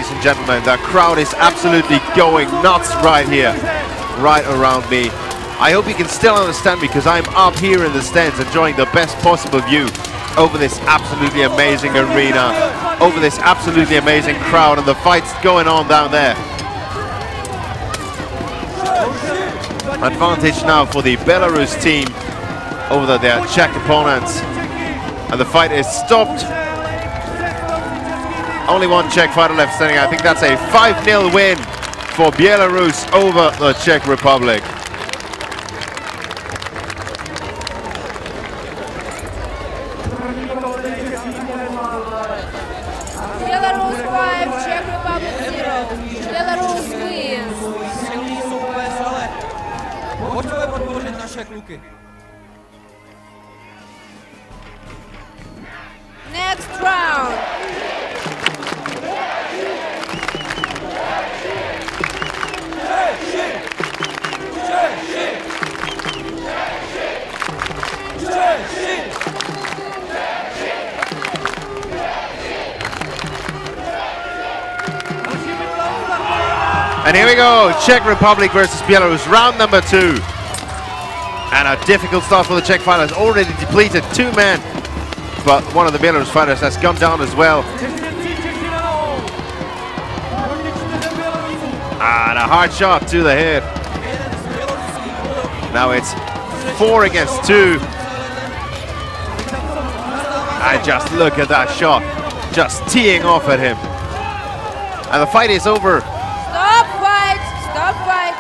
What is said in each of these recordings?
ladies and gentlemen. The crowd is absolutely going nuts right here, right around me. I hope you can still understand me, because I'm up here in the stands enjoying the best possible view over this absolutely amazing arena, over this absolutely amazing crowd, and the fights going on down there. Advantage now for the Belarus team over their Czech opponents. And the fight is stopped. Only one Czech fighter left standing. I think that's a 5-0 win for Belarus over the Czech Republic. Belarus 5, Czech Republic 0. Belarus wins. Pojďme podpořit naše kluky. Next round. And here we go, Czech Republic versus Belarus, round number 2. And a difficult start for the Czech fighters, already depleted 2 men. But one of the Belarus fighters has gone down as well. And a hard shot to the head. Now it's 4 against 2. And just look at that shot, just teeing off at him. And the fight is over. Stop fight! Stop fight!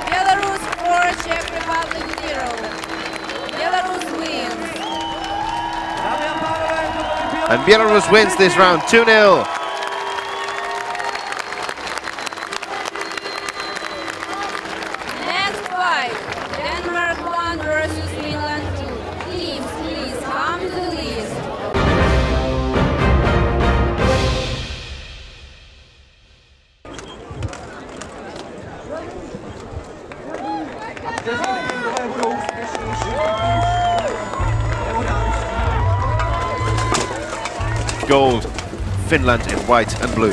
Belarus 4, Czech Republic 0. Belarus wins. And Belarus wins this round 2-0. Next fight, Denmark 1 versus Finland 2. Teams, please come to the list. Gold, Finland in white and blue.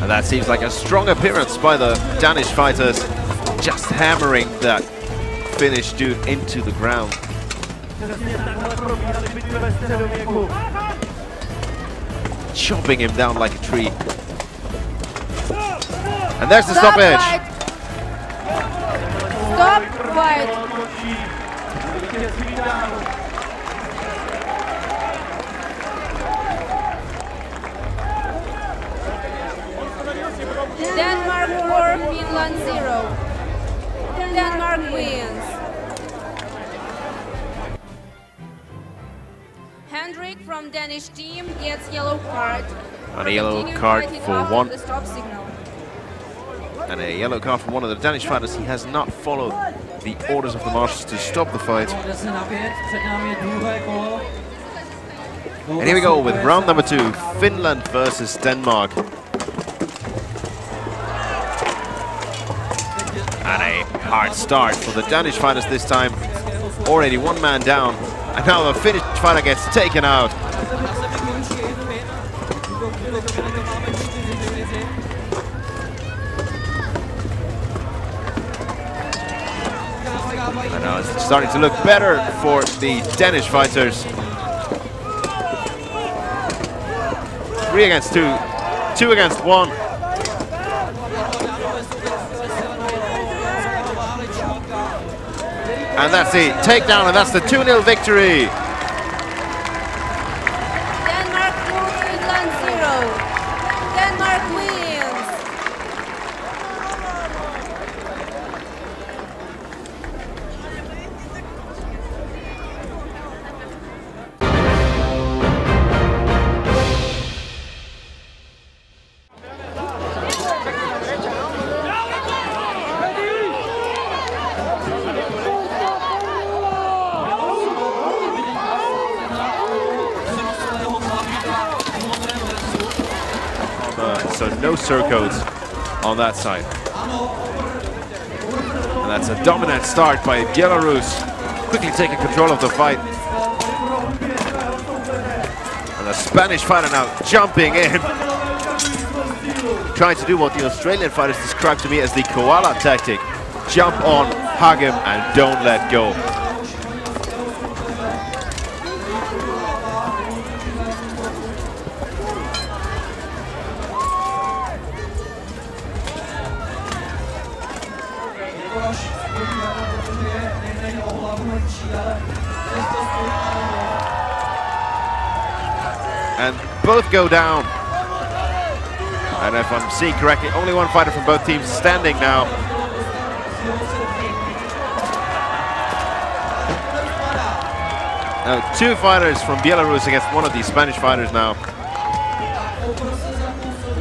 And that seems like a strong appearance by the Danish fighters, just hammering that Finnish dude into the ground. Chopping him down like a tree. And there's the stoppage. Stop fight. Denmark 4, Finland 0. Denmark wins. Hendrik from Danish team gets yellow card. And a yellow card for one. The stop signal. And a yellow card from one of the Danish fighters. He has not followed the orders of the marshals to stop the fight. And here we go with round number 2, Finland versus Denmark. And a hard start for the Danish fighters this time. Already 1 man down. And now the Finnish fighter gets taken out. And now it's starting to look better for the Danish fighters. 3 against 2, 2 against 1. And that's the takedown, and that's the 2-0 victory. Denmark 2, Finland 0. Denmark wins. surcoats on that side. And that's a dominant start by Belarus, quickly taking control of the fight. And the Spanish fighter now jumping in, trying to do what the Australian fighters described to me as the koala tactic. Jump on, hug him, and don't let go. And both go down. And if I'm seeing correctly, only one fighter from both teams standing now. Now, two fighters from Belarus against one of these Spanish fighters now.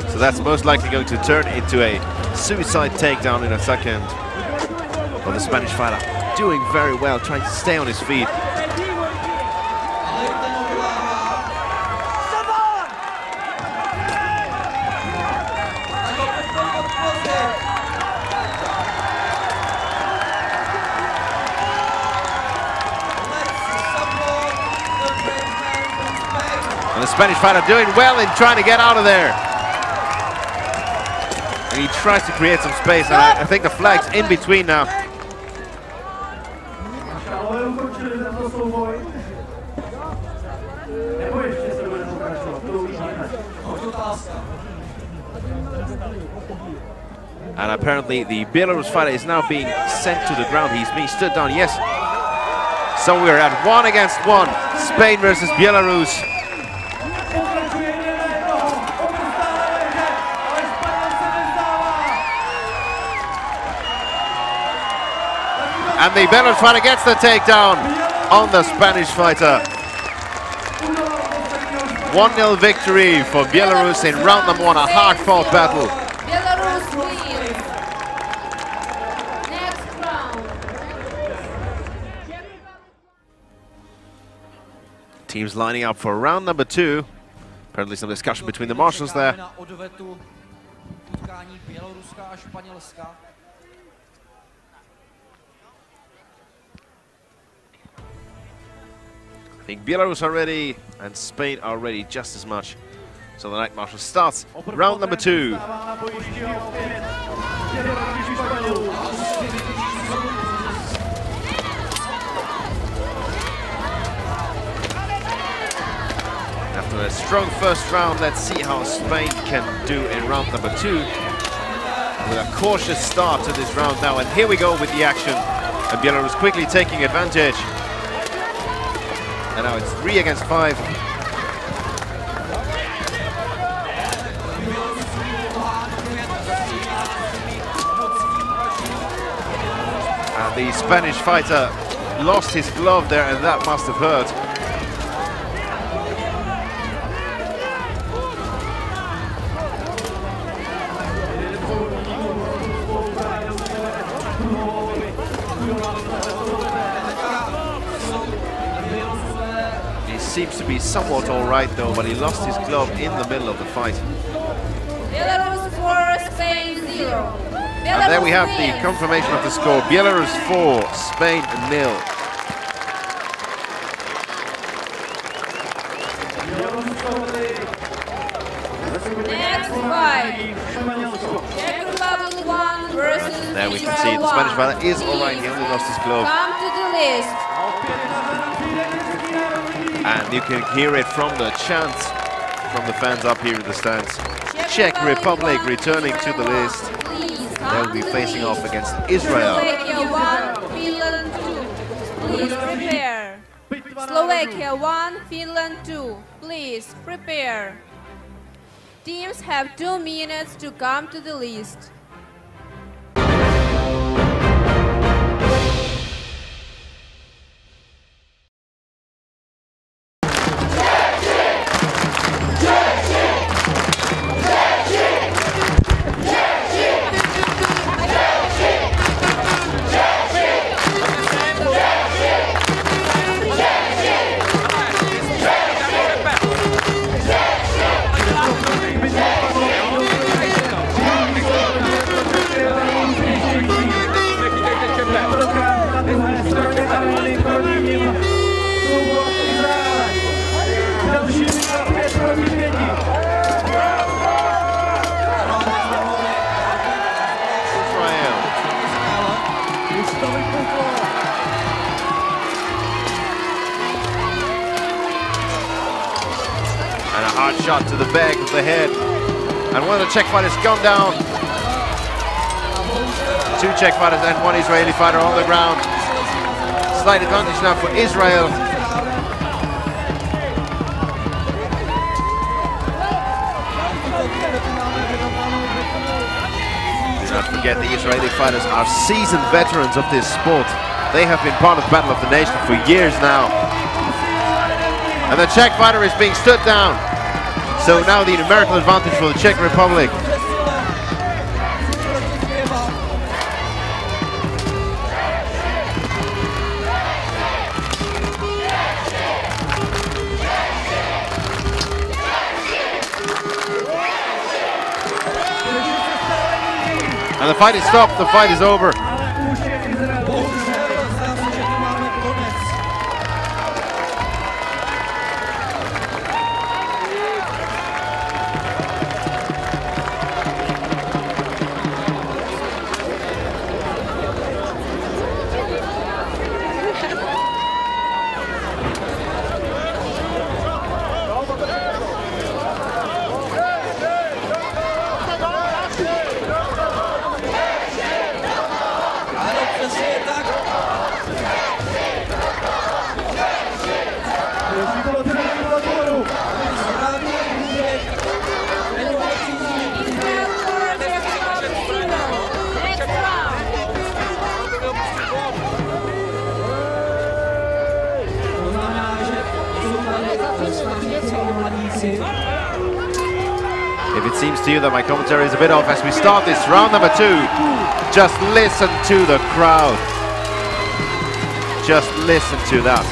So that's most likely going to turn into a suicide takedown in a second. But the Spanish fighter doing very well, trying to stay on his feet. And the Spanish fighter doing well in trying to get out of there. And he tries to create some space, and I think the flag's in between now. And apparently the Belarus fighter is now being sent to the ground. He's being stood down, yes. So we're at 1 against 1. Spain versus Belarus. And the Belarus fighter gets the takedown on the Spanish fighter. 1-0 victory for Belarus in round number 1, a hard-fought battle. Belarus wins. Next round. Teams lining up for round number 2. Apparently some discussion between the marshals there. I think Belarus are ready and Spain are ready just as much. So the night marshal starts round number 2. After a strong first round, let's see how Spain can do in round number 2. With a cautious start to this round now, and here we go with the action. And Belarus quickly taking advantage. And now it's 3 against 5. And the Spanish fighter lost his glove there, and that must have hurt. Seems to be somewhat all right though, but he lost his glove in the middle of the fight. Belarus 4, Spain 0. And there we have the confirmation of the score. Belarus 4, Spain 0. Next fight. Czech Republic 1 versus There we can Israel see the Spanish 1. fighter is all right. He only lost his glove. Come to the list. And you can hear it from the chants from the fans up here in the stands. Czech Republic returning to the list. They'll be facing off against Israel. Slovakia 1, Finland 2. Please prepare. Slovakia 1, Finland 2. Please prepare. Teams have 2 minutes to come to the list. shot to the back of the head. And one of the Czech fighters gone down. 2 Czech fighters and 1 Israeli fighter on the ground. Slight advantage now for Israel. Do not forget, the Israeli fighters are seasoned veterans of this sport. They have been part of the Battle of the Nation for years now. And the Czech fighter is being stood down. So now the numerical advantage for the Czech Republic. And the fight is stopped, the fight is over. If it seems to you that my commentary is a bit off as we start this round number 2, just listen to the crowd. Just listen to that.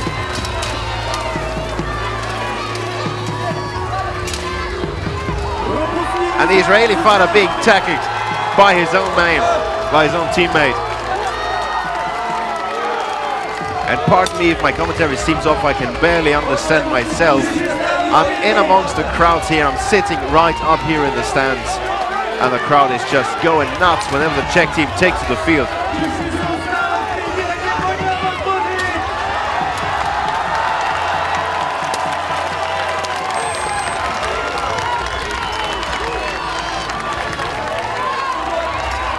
And the Israeli fighter being tackled by his own man, by his own teammate. And pardon me if my commentary seems off, I can barely understand myself. I'm in amongst the crowds here, I'm sitting right up here in the stands. And the crowd is just going nuts whenever the Czech team takes to the field.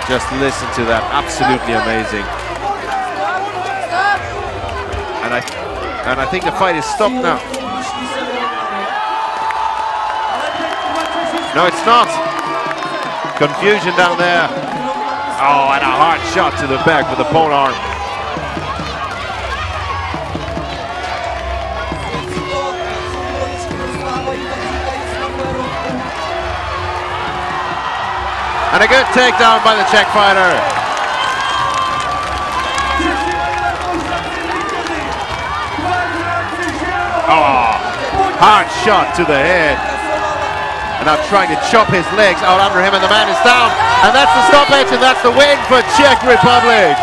Just listen to that, absolutely amazing. And I think the fight is stopped now. No, it's not. Confusion down there. Oh, and a hard shot to the back with the pole arm. And a good takedown by the Czech fighter. Oh, hard shot to the head. And now trying to chop his legs out under him, and the man is down. And that's the stoppage, and that's the win for Czech Republic.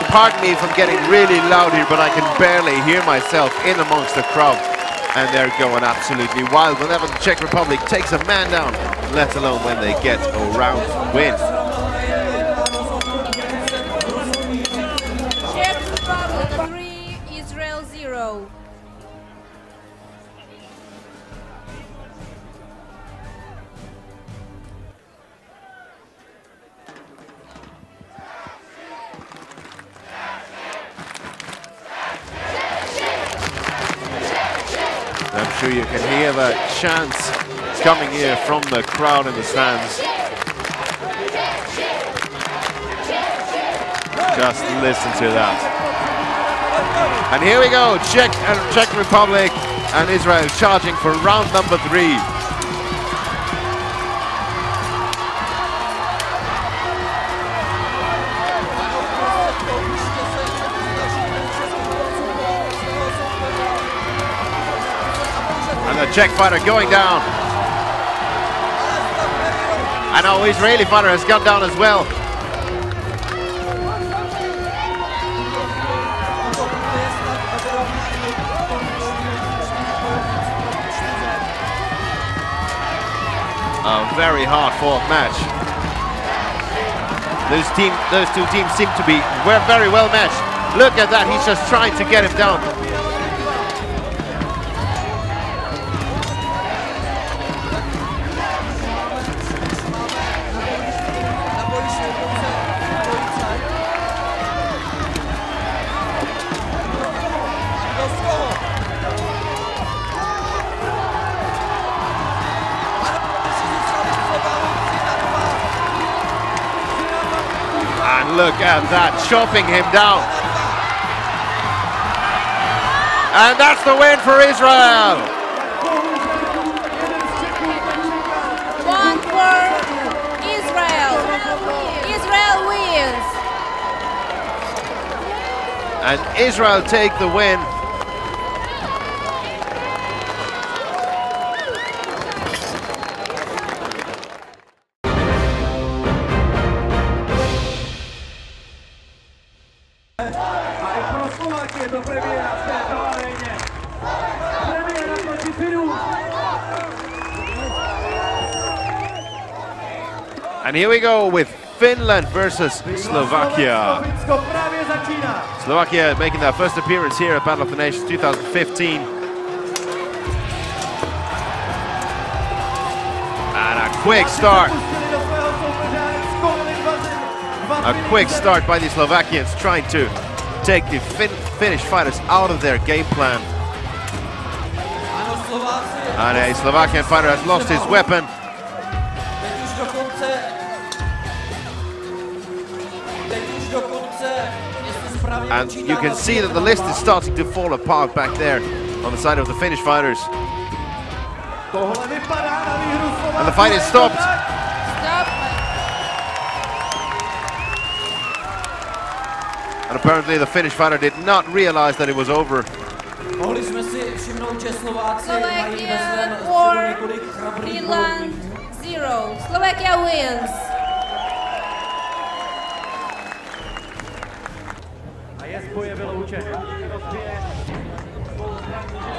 Pardon me if I'm getting really loud here, but I can barely hear myself in amongst the crowd. And they're going absolutely wild whenever the Czech Republic takes a man down, let alone when they get a round win. Czech Republic 3, Israel 0. I'm sure you can hear the chants coming here from the crowd in the stands. Just listen to that. And here we go, Czech Republic and Israel charging for round number 3. The Czech fighter going down. And now Israeli fighter has gone down as well. A very hard-fought match. Those two teams seem to be very well matched. Look at that, he's just trying to get him down. look at that, chopping him down. And that's the win for Israel. One for Israel. Israel wins. And Israel take the win. And here we go with Finland versus Slovakia. Slovakia making their first appearance here at Battle of the Nations 2015. And a quick start. A quick start by the Slovakians, trying to take the Finnish fighters out of their game plan. And a Slovakian fighter has lost his weapon. And you can see that the list is starting to fall apart back there on the side of the Finnish fighters. And the fight is stopped. And apparently the Finnish fighter did not realize that it was over. Slovakia 4, Finland 0. Slovakia wins. Je z boje vyloučen. Rozbije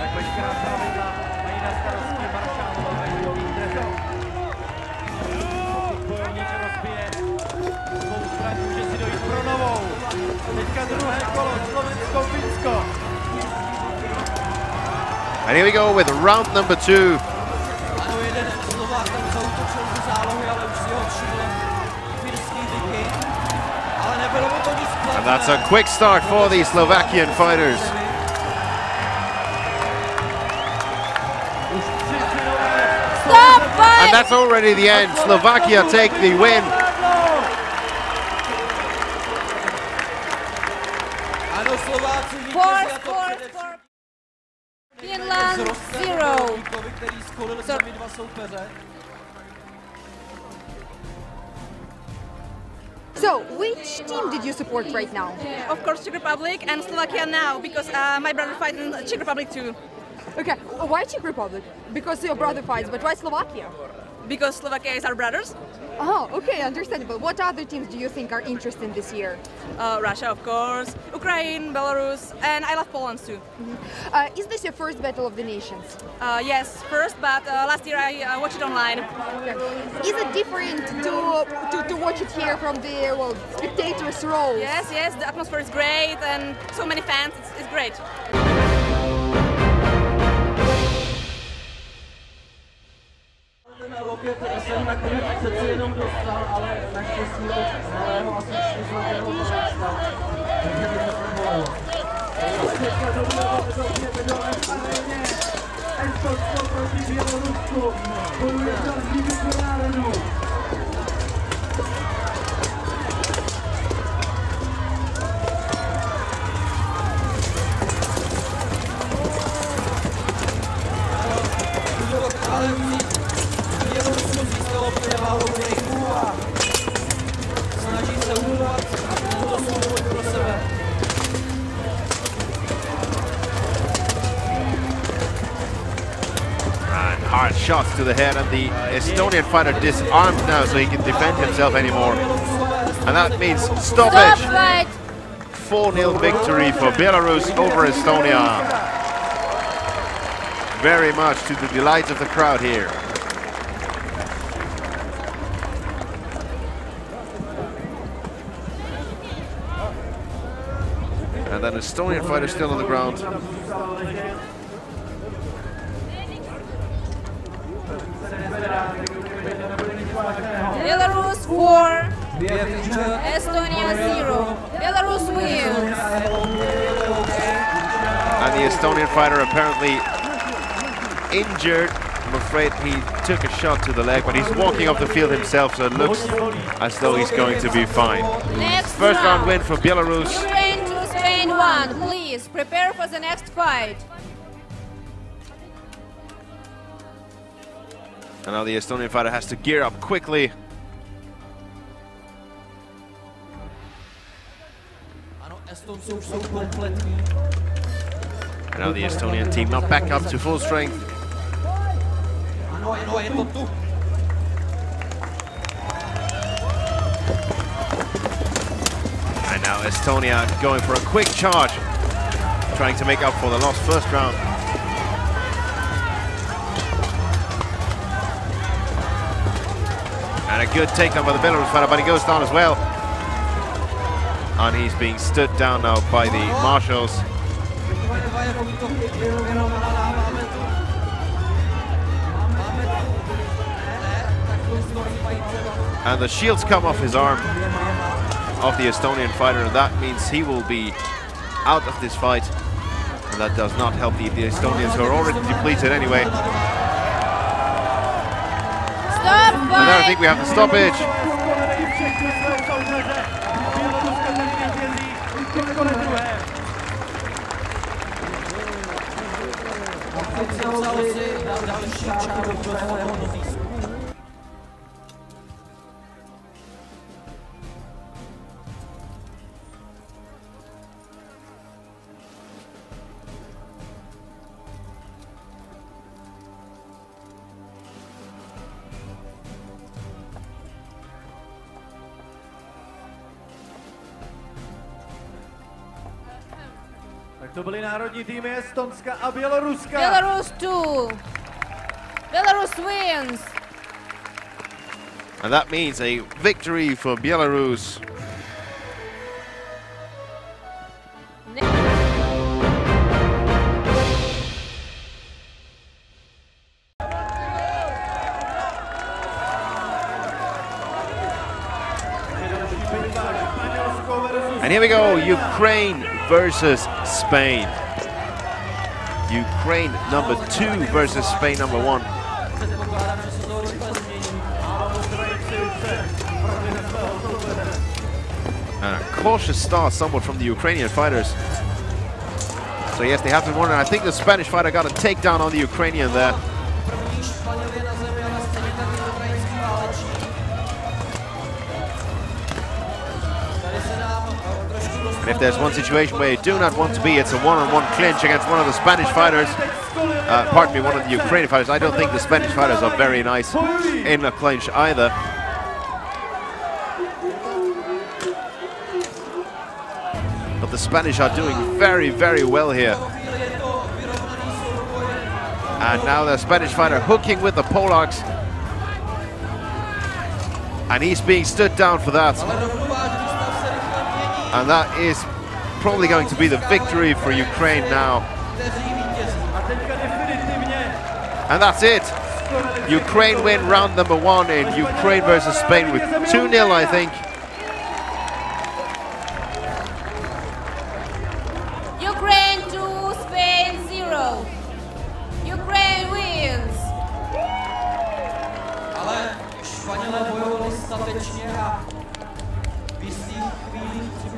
tak veškerá pravidla mají na starosti maršálové bojový trest. Pokud bojovník rozbije svou zbraň, může si dojít pro novou. Teďka druhé kolo, Slovensko, Finsko. And here we go with round number 2. Ano, jeden Slovák tam zautočil do zálohy, ale už si ho všiml finský Vicky. Ale nebylo mu to nic platné. And that's a quick start for the Slovakian fighters. Stop fight! And that's already the end. Slovakia take the win. Ano, Slováci Four, vítězí a to four, především four. Finland 0. který skolil sami dva soupeře. So, which team did you support right now? Of course, Czech Republic and Slovakia now, because my brother fights in Czech Republic too. Okay, why Czech Republic? Because your brother fights, but why Slovakia? Because Slovakia is our brothers. Oh, okay, understandable. What other teams do you think are interesting this year? Russia, of course, Ukraine, Belarus, and I love Poland too. Is this your first Battle of the Nations? Yes, first, but last year I watched it online. Okay. Is it different to watch it here from the spectators' rows? Yes, yes, the atmosphere is great and so many fans, it's great. Opět jsem nakonec přeci jenom dostal, ale naštěstí od malého asi 4 dostal. Takže to nefungovalo. Teďka do aréně. Estonsko proti Bělorusku. Bojuje za zbytku národu. Snaží se umovat tuto souboj pro sebe. And hard shots to the head, and the Estonian fighter disarmed now so he can defend himself anymore. And that means Stop stoppage. fight! 4-0 victory for Belarus over Estonia. Very much to the delight of the crowd here. And then Estonian fighter still on the ground. Belarus 4, Estonia 0. Belarus wins. And the Estonian fighter apparently injured I'm afraid he took a shot to the leg, but he's walking off the field himself, so it looks as though he's going to be fine. Next First round win for Belarus. Ukraine 2, Spain 1. Please prepare for the next fight. And now the Estonian fighter has to gear up quickly. And now the Estonian team not back up to full strength. And now Estonia going for a quick charge, trying to make up for the lost first round. And a good takedown by the Belarus fighter, but he goes down as well. And he's being stood down now by the marshals. And the shields come off his arm of the Estonian fighter, and that means he will be out of this fight. And that does not help the Estonians, who are already depleted anyway. Stop And there I think we have the stoppage. Tak to byly národní týmy Estonska a Běloruska. Belarus 2. Belarus wins. And that means a victory for Belarus. And here we go, Ukraine versus Spain. Ukraine number 2 versus Spain number 1. And a cautious start somewhat from the Ukrainian fighters. So yes, they have been won, and I think the Spanish fighter got a takedown on the Ukrainian there. And if there's one situation where you do not want to be, it's a one-on-one clinch against one of the Spanish fighters. Pardon me, one of the Ukrainian fighters. I don't think the Spanish fighters are very nice in a clinch either. But the Spanish are doing very, very well here. And now the Spanish fighter hooking with the Polacks. And he's being stood down for that. And that is probably going to be the victory for Ukraine now. And that's it. Ukraine win round number 1 in Ukraine versus Spain with 2-0, I think. Ukraine 2, Spain 0. Ukraine wins.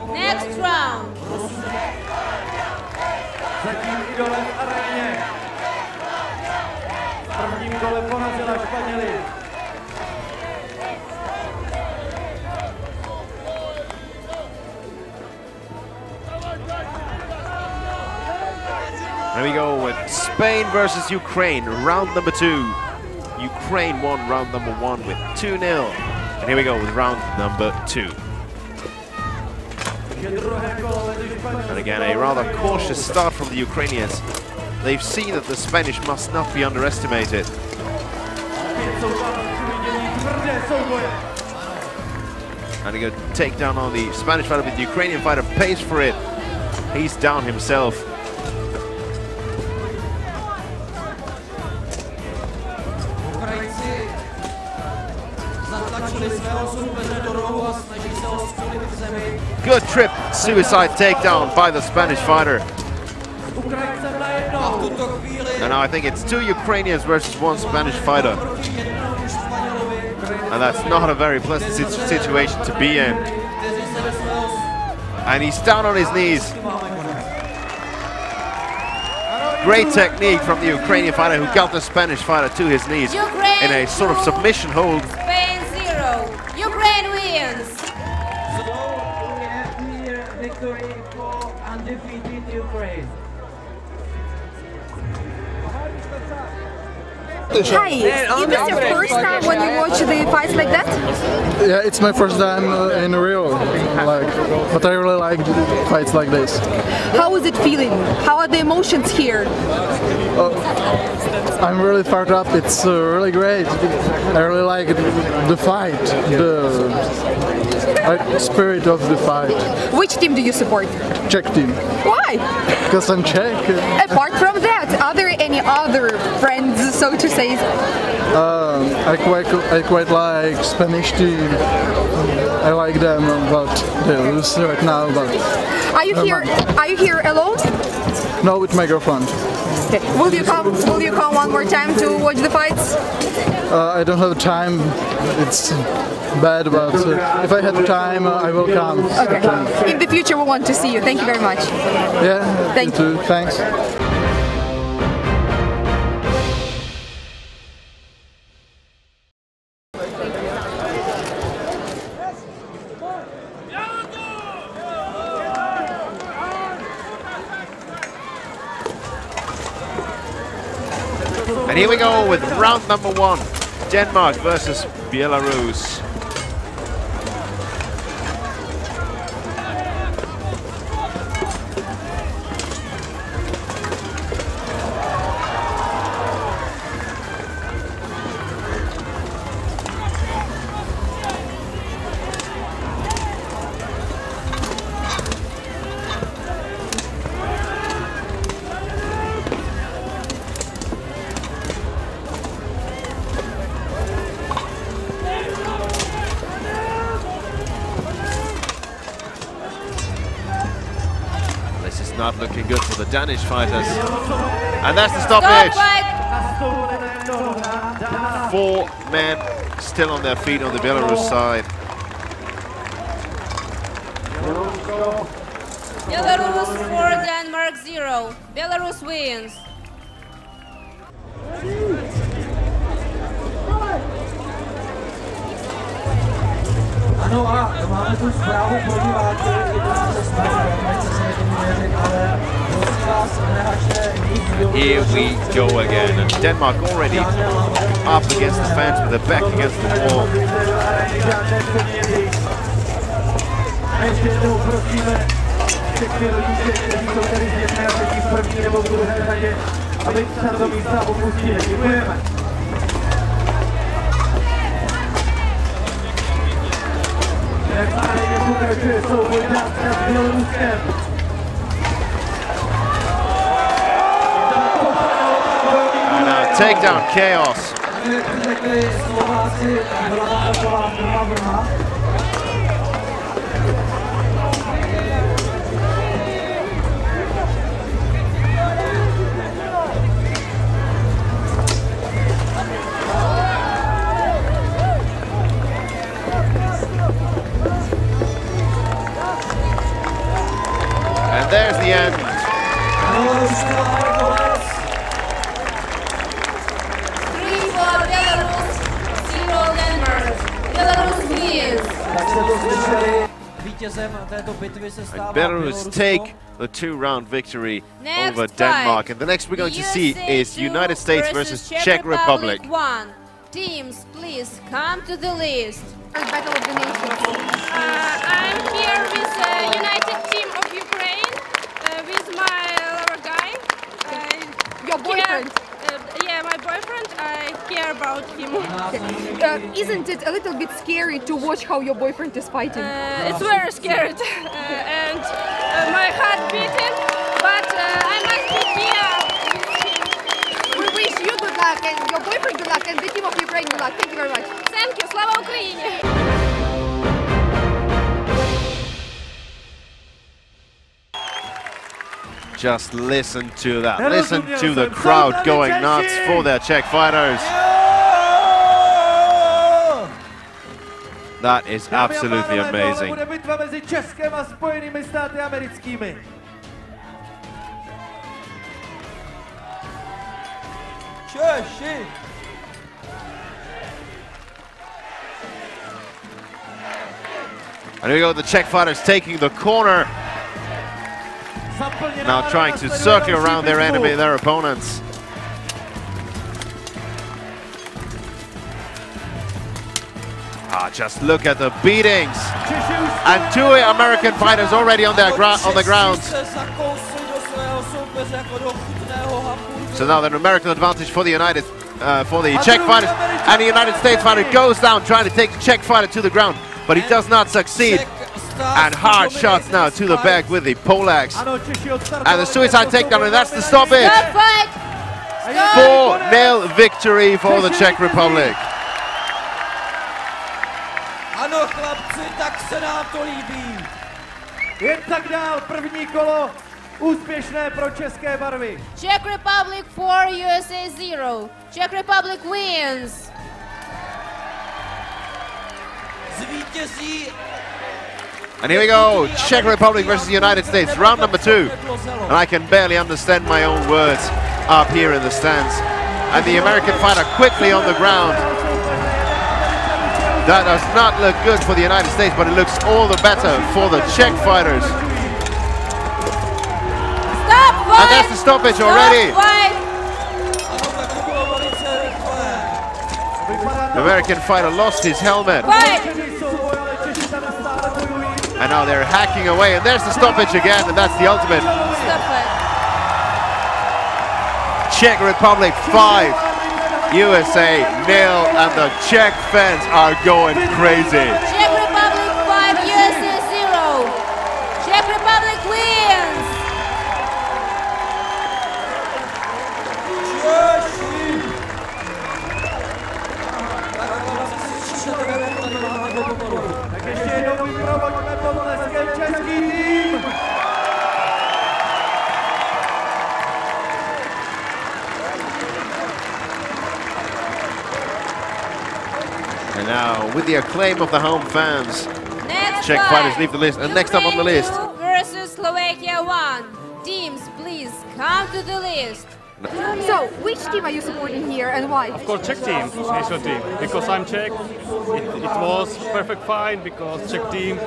Next round. Zatím idolem v aréně. Prvním kolem porazila Španěli. There we go with Spain versus Ukraine, round number 2. Ukraine won round number 1 with 2-0. And here we go with round number 2. And again, a rather cautious start from the Ukrainians. They've seen that the Spanish must not be underestimated. And a good takedown on the Spanish fighter, but the Ukrainian fighter pays for it. He's down himself. Good trip, suicide takedown by the Spanish fighter. And now I think it's 2 Ukrainians versus 1 Spanish fighter. And that's not a very pleasant situation to be in. And he's down on his knees. Great technique from the Ukrainian fighter who got the Spanish fighter to his knees in a sort of submission hold. Spain 0. Ukraine wins. Clear victory for undefeated Ukraine. Hi, is this your first time when you watch the fights like that? Yeah, it's my first time in Rio, but I really like fights like this. How is it feeling? How are the emotions here? I'm really fired up, it's really great. I really like the fight, the spirit of the fight. Which team do you support? Czech team. Why? Because I'm Czech. Apart from that, are there any other friends, so to say? I quite like Spanish team. I like them, but they lose right now. But Are you here alone? no, with my girlfriend. Okay. Will you come one more time to watch the fights? I don't have time. It's bad, but if I had time, I will come. Okay. In the future, we want to see you. Thank you very much. Yeah. Thank you too. Thanks. And here we go with round number 1. Denmark versus Belarus. Not looking good for the Danish fighters. And that's the stoppage. 4 men still on their feet on the Belarus side. Belarus 4, Denmark 0. Belarus wins. Ano a máme tu zprávu pro diváky, Here we go again, and Denmark already up against the fence with their back against the wall. And now takedown chaos. And there's the end. 3 for Belarus, 0 Denmark. Belarus wins. And Belarus take the 2-round victory Next over fight. Denmark. And the next we're going to see is United States versus Czech Republic. 1. Teams, please come to the list. Battle of the Nations. I'm here with the United Team of Ukraine, with my lover guy. Your boyfriend. Yeah, my boyfriend. I care about him. Isn't it a little bit scary to watch how your boyfriend is fighting? It's very scary and my heart beating, but I must be here with him. We wish you good luck and your boyfriend good luck and the team of Ukraine good luck. Thank you very much. Thank you. Слава Україні! Just listen to that. Listen to the crowd going nuts for their Czech fighters. That is absolutely amazing. And here we go, the Czech fighters taking the corner. Now trying to circle around their enemy, their opponents. Just look at the beatings. And two American fighters already on the ground. So now the numerical advantage for the Czech fighters, and the United States fighter goes down trying to take the Czech fighter to the ground, but he does not succeed. And hard shots now to the back with the poleaxe. And the suicide takedown, and that's the stoppage. 4-0 victory for the Czech Republic. Ano, chlapci, tak se nám to líbí. Jen tak dál, první kolo úspěšné pro české barvy. Czech Republic 4, USA 0. Czech Republic wins. Zvítězí. And here we go, Czech Republic versus the United States, round number 2. And I can barely understand my own words up here in the stands. And the American fighter quickly on the ground. That does not look good for the United States, but it looks all the better for the Czech fighters. Stop fight! And that's the stoppage already. The American fighter lost his helmet. And now they're hacking away, and there's the stoppage again, and that's the ultimate. Czech Republic 5. USA 0, and the Czech fans are going crazy. Czech Republic 5, USA 0. Czech Republic wins. Tak ještě jednou vyprovoďme potleskem český tým. And now, with the acclaim of the home fans, Next Czech fight, fighters leave the list. And next up on the list, 2 versus Slovakia 1. Teams, please come to the list. So, which team are you supporting here and why? Of course, Czech team, national team. Because I'm Czech, it was perfect fight because Czech team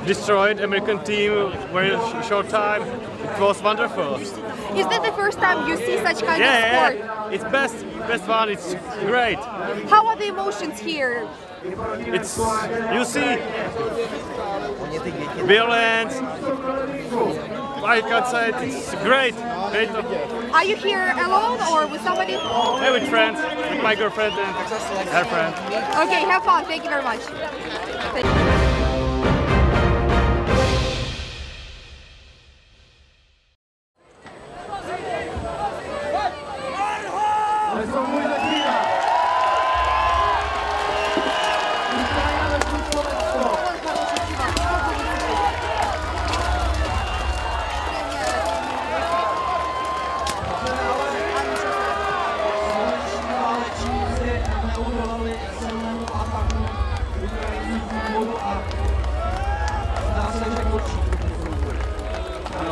destroyed American team very short time. It was wonderful. Is that the first time you see such kind of sport? Yeah, it's best one. It's great. How are the emotions here? It's, you see, violence. I can say it's great. Are you here alone or with somebody? Yeah, with friends, with my girlfriend and her friend. Okay, have fun. Thank you very much. Thank you.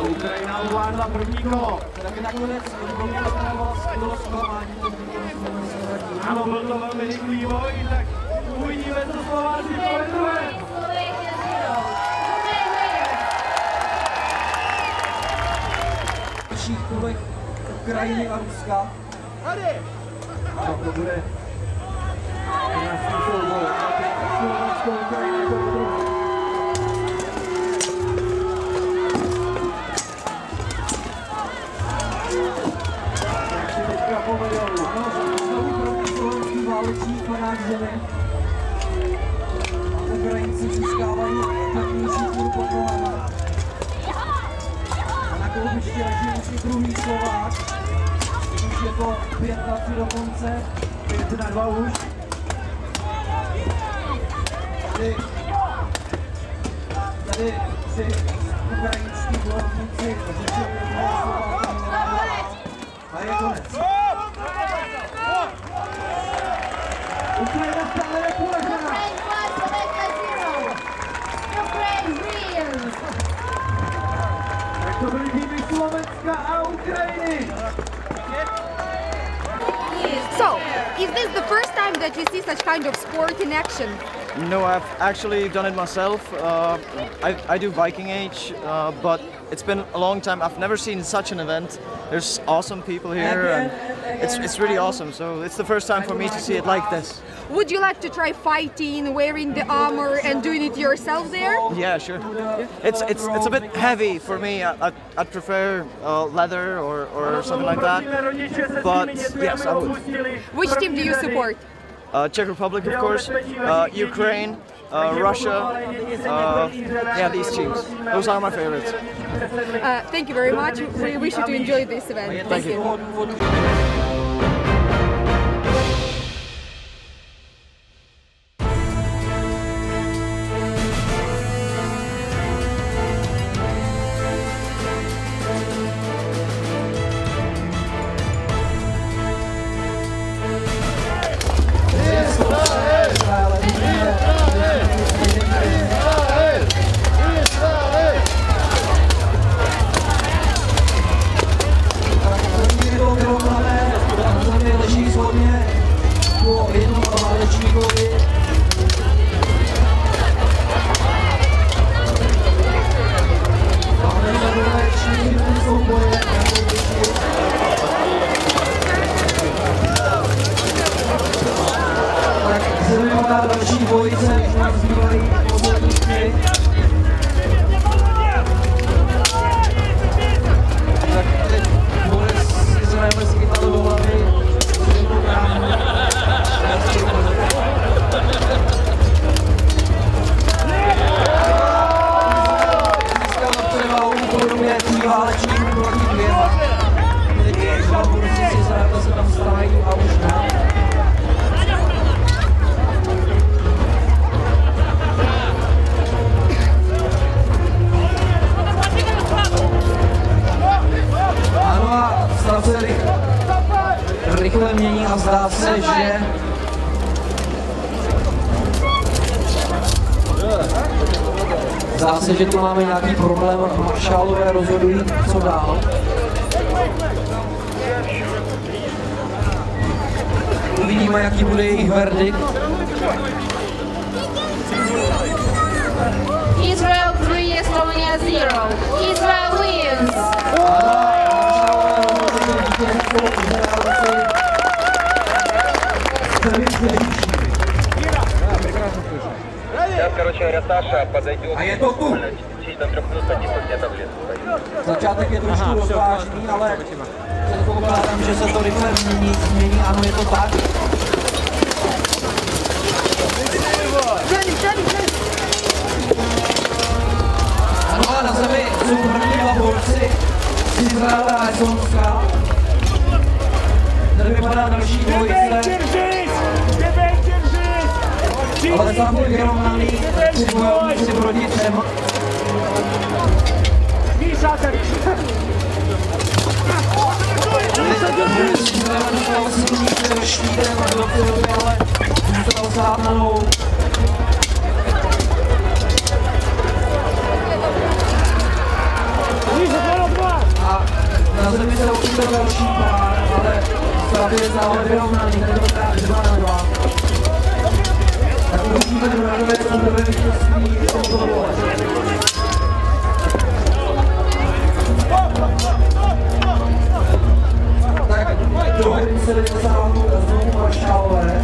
Ukrajina ovládla první kolo. Ano, byl to velmi rychlý boj, tak uvidíme, co Slováci povedou. V dalších klubech Ukrajiny a Ruska. Ano, to bude krásný souboj. Slovensko, Ukrajina, to bude. Válečník panák zemi. Ukrajinci získávají pevnější půl pod nohama. A na kolbišti leží už i druhý Slovák. Už je to 5-3 do konce. 5-2 už. Tady si ukrajinští bojovníci Ukrajina stále neporažená. Tak to byly týmy Slovenska a Ukrajiny. So, is this the first time that you see such kind of sport in action? No, I've actually done it myself. I do Viking Age, but it's been a long time. I've never seen such an event. There's awesome people here, and it's really awesome. So it's the first time for me to see it like this. Would you like to try fighting, wearing the armor and doing it yourself there? Yeah, sure. It's a bit heavy for me. I'd prefer leather or something like that. But yes, I would. Which team do you support? Czech Republic, of course, Ukraine, Russia, yeah, these teams. Those are my favorites. Thank you very much. We wish you to enjoy this event. Thank you. Rychle mění a zdá se, že tu máme nějaký problém. Maršálové rozhodují, co dál. Uvidíme, jaký bude jejich verdikt. Israel 3, Estonia 0. Israel wins. Короче говоря, Саша подойдет. A je to tu. До 3 минут где-то в лес. Začátek je trošku rozvážný, ale předpokládám, že se to rychle změní. Ano, je to tak. Ano, a na zemi jsou první dva borci z Izraele a Estonska. Tady vypadá další dvojice. Ale za chvíli vyrovnaný, 3 bojovníci proti 3. Štítem a dopředu, ale zůstal sáhnanou. A na zemi se určitě další pár, ale stav je stále vyrovnaný, tentokrát 2-2. Tak uvidíme druhé souprvé vítězství v tomto kole. Tak druhé se dosáhnou znovu maršálové.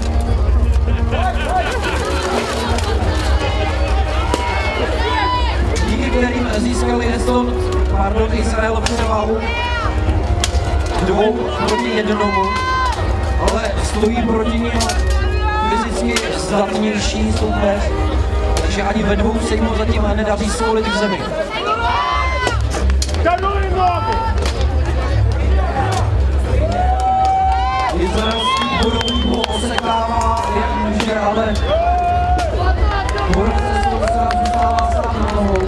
Díky kterým získali Izrael převahu 2 proti 1, ale stojí proti nim fyzicky zdatnější soupeř, takže ani ve dvou se jim zatím nedaří svolit v zemi. Izraelský bojovník ho osekává, jak může, ale borec se zůstává sám na nohou.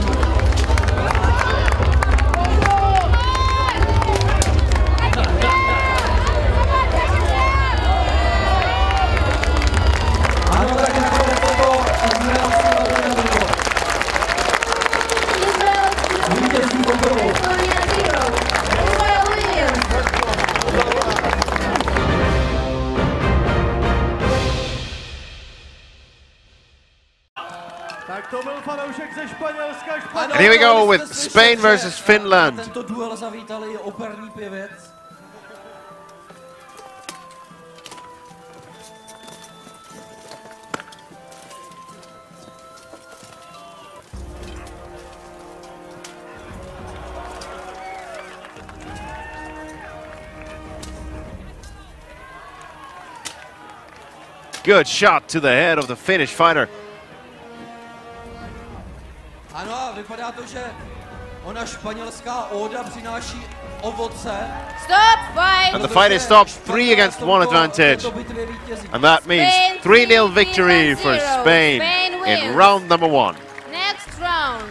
And here we go with Spain versus Finland. Tento duel zavítali operní pěvec. Good shot to the head of the Finnish fighter. Ano, a vypadá to, že ona španělská óda přináší ovoce. Stop fight! And the fight is stopped, 3 against 1 advantage. And that means 3-0 victory for Spain in round number 1. Next round.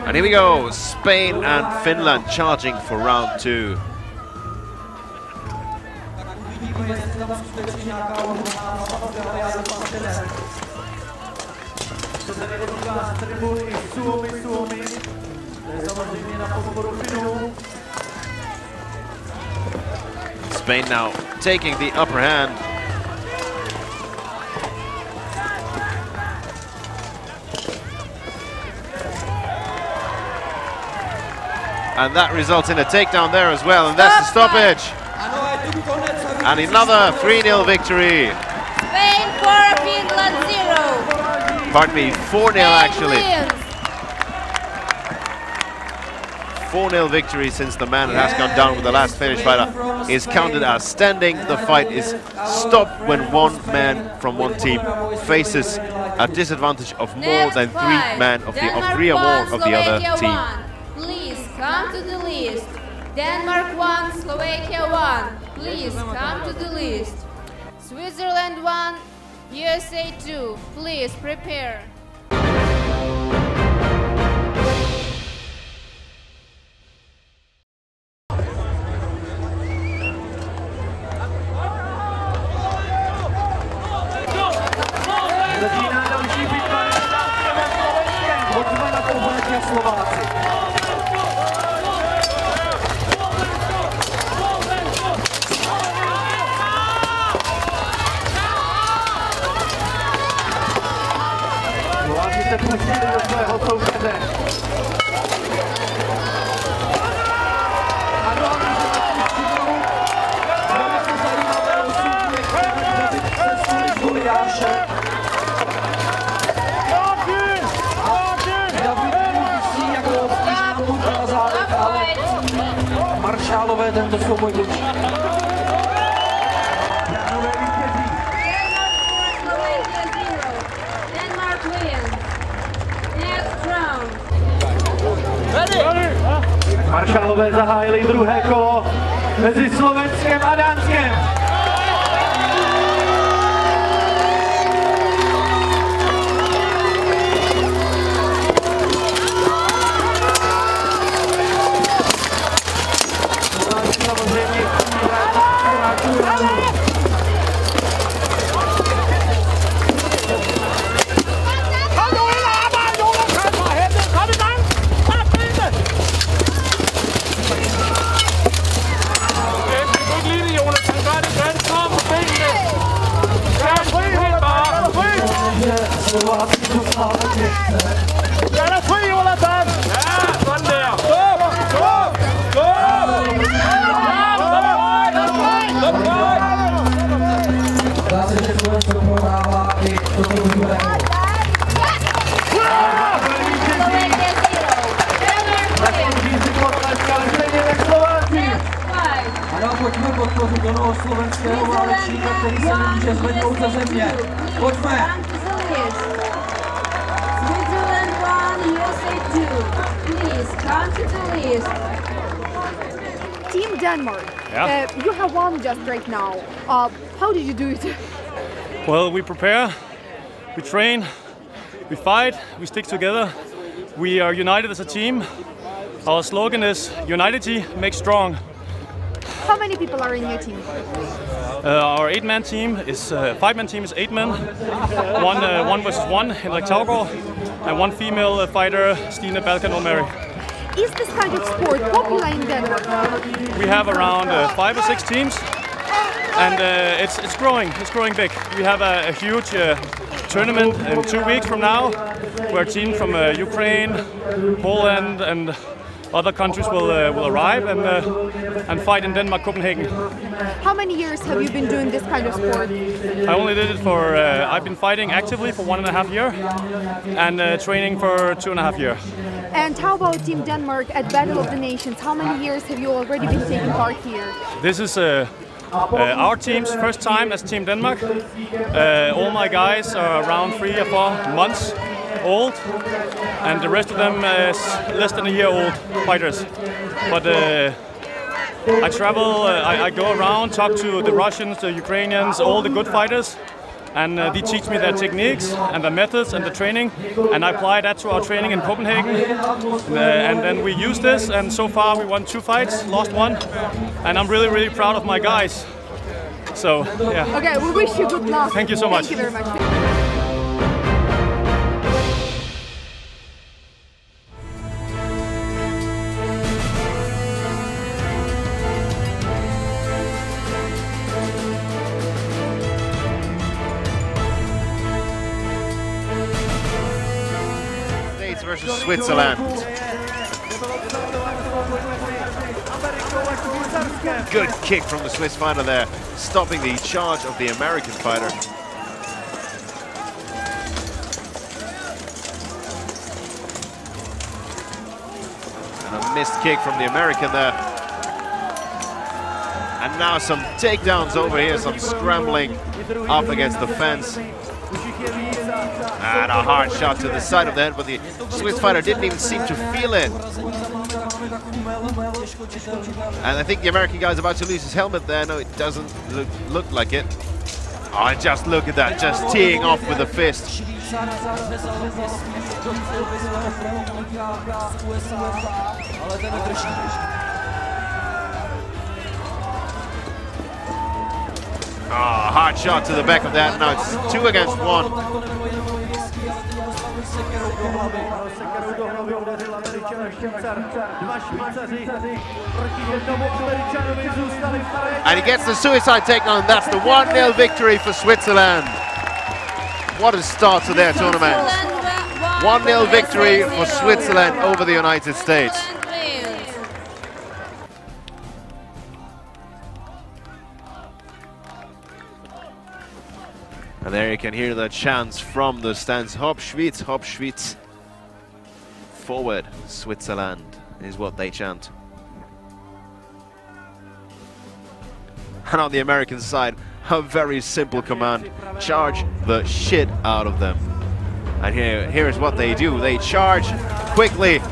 And here we go, Spain and Finland charging for round 2. Spain now taking the upper hand. And that results in a takedown there as well, and that's the stoppage. And another 3-0 victory. Spain 4, Finland 0. Pardon me, 4-0 actually. 4-0 victory since the man that has gone down with the last Finnish fighter is counted as standing. The fight is stopped when one man from one team faces a disadvantage of more than 3 men of three or more of the other team. Please come to the list. Denmark 1, Slovakia 1. Please come to the list. Switzerland 1, USA 2. Please prepare. Maršálové tento souboj točí. Denmark wins. Next round. Maršálové zahájili druhé kolo mezi Slovenskem a Dánskem. Pojďme podpořit onoho slovenského válečníka, který se nemůže zvednout ze země. Pojďme! Switzerland 1, USA 2. Please come to the list. Team Denmark, you have won just right now. How did you do it? Well, we prepare, we train, we fight, we stick together. We are united as a team. Our slogan is "Unity makes strong." How many people are in your team? Our 8-man team is 5-man team is 8 men. One versus one, Henrik Taugård, and one female fighter, Stine Balkan O'Mary. Is this kind of sport popular in Denmark? We have around 5 or 6 teams, and it's growing. It's growing big. We have a huge tournament in 2 weeks from now, where teams from Ukraine, Poland, and other countries will arrive and fight in Denmark, Copenhagen. How many years have you been doing this kind of sport? I only did it for, I've been fighting actively for 1.5 years and training for 2.5 years. And how about Team Denmark at Battle of the Nations? How many years have you already been taking part here? This is our team's first time as Team Denmark. All my guys are around 3 or 4 months old, and the rest of them is less than a year old fighters. But I travel, I go around, talk to the Russians, the Ukrainians, all the good fighters, and they teach me their techniques and the methods and the training, and I apply that to our training in Copenhagen. And then we use this, and so far we won 2 fights, lost 1, and I'm really, really proud of my guys. So, yeah. Okay, we wish you good luck. Thank you so much. Thank you very much. Versus Switzerland. Good kick from the Swiss fighter there, stopping the charge of the American fighter. And a missed kick from the American there. And now some takedowns over here, some scrambling up against the fence. And a hard shot to the side of the head, but the Swiss fighter didn't even seem to feel it. And I think the American guy's about to lose his helmet there. No, it doesn't look like it. Oh, just look at that, just teeing off with a fist. Oh, hard shot to the back of that. Now it's 2 against 1. And he gets the suicide takedown. That's the 1-0 victory for Switzerland. What a start to their tournament. 1-0 victory for Switzerland over the United States. And there you can hear the chants from the stands. Hop Schweiz, Hop Schweiz. Forward, Switzerland is what they chant. And on the American side, a very simple command. Charge the shit out of them. And here's what they do. They charge quickly.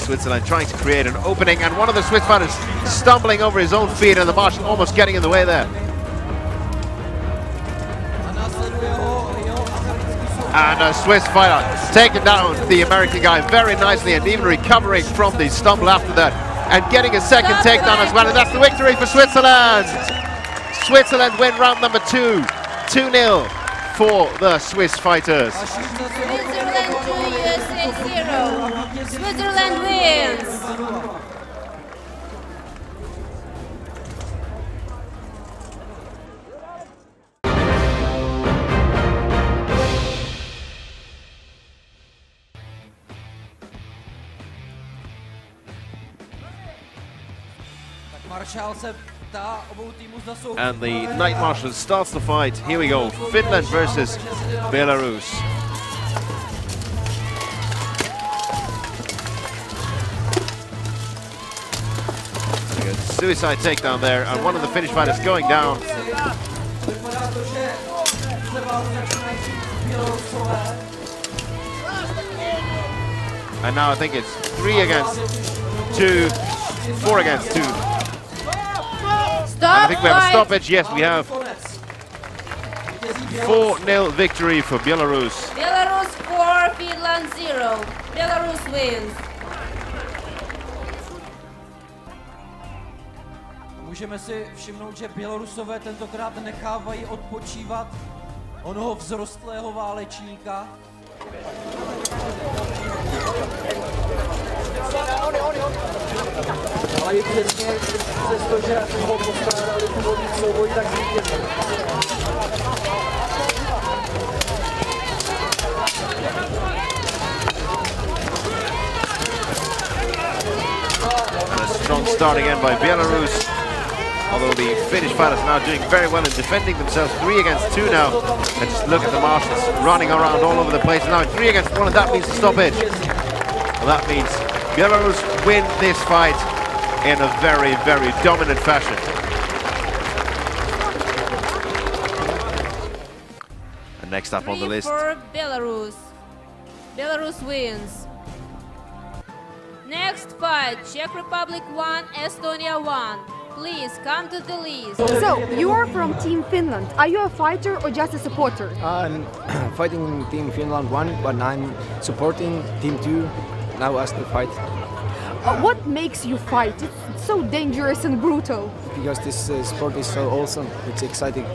Switzerland trying to create an opening, and one of the Swiss fighters stumbling over his own feet, and the Marshal almost getting in the way there. And a Swiss fighter taking down the American guy very nicely, and even recovering from the stumble after that, and getting a second takedown as well, and that's the victory for Switzerland. Switzerland win round number 2, 2-0 for the Swiss fighters. Switzerland 2, USA 0. Switzerland wins. And the Night Marshal starts the fight. Here we go, Finland versus Belarus. Good suicide takedown there, and one of the Finnish fighters going down. And now I think it's 3 against 2, 4 against 2. Stop, I think we have a stoppage. Yes, we have. 4-0 victory for Belarus. Belarus 4, Finland 0. Belarus wins. Můžeme si všimnout, že Bělorusové tentokrát nechávají odpočívat onoho vzrostlého válečníka. Ale i přesně přestože ho postrádali původní souboj, tak zvítězili. And a strong start again by Belarus. Although the Finnish fighters are now doing very well in defending themselves. 3 against 2 now. And just look at the marshals running around all over the place. Now 3 against 1, and that means a stoppage. Well, that means Belarus win this fight in a very, very dominant fashion. And next up on the list. For Belarus. Belarus wins. Next fight, Czech Republic 1, Estonia 1. Please come to the list. So, you are from Team Finland. Are you a fighter or just a supporter? I'm fighting Team Finland 1, but I'm supporting Team 2 now as the fight. What makes you fight? It's so dangerous and brutal. Because this sport is so awesome, it's exciting.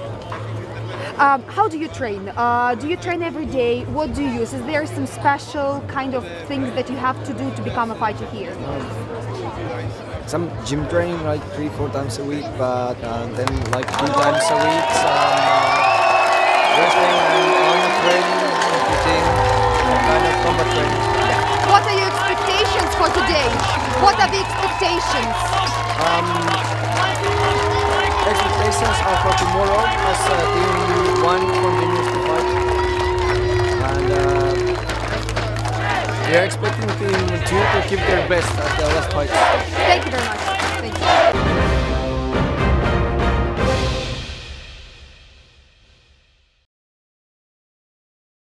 How do you train? Do you train every day? What do you use? Is there some special kind of things that you have to do to become a fighter here? Some gym training like 3-4 times a week, but then like 2 times a week wrestling and armor training, eating, kind of combat training. What are your expectations for today? What are the expectations? Expectations are for tomorrow as Team 1 continues to fight. And we are expecting Team 2 to give their best at the last fight. Thank you very much.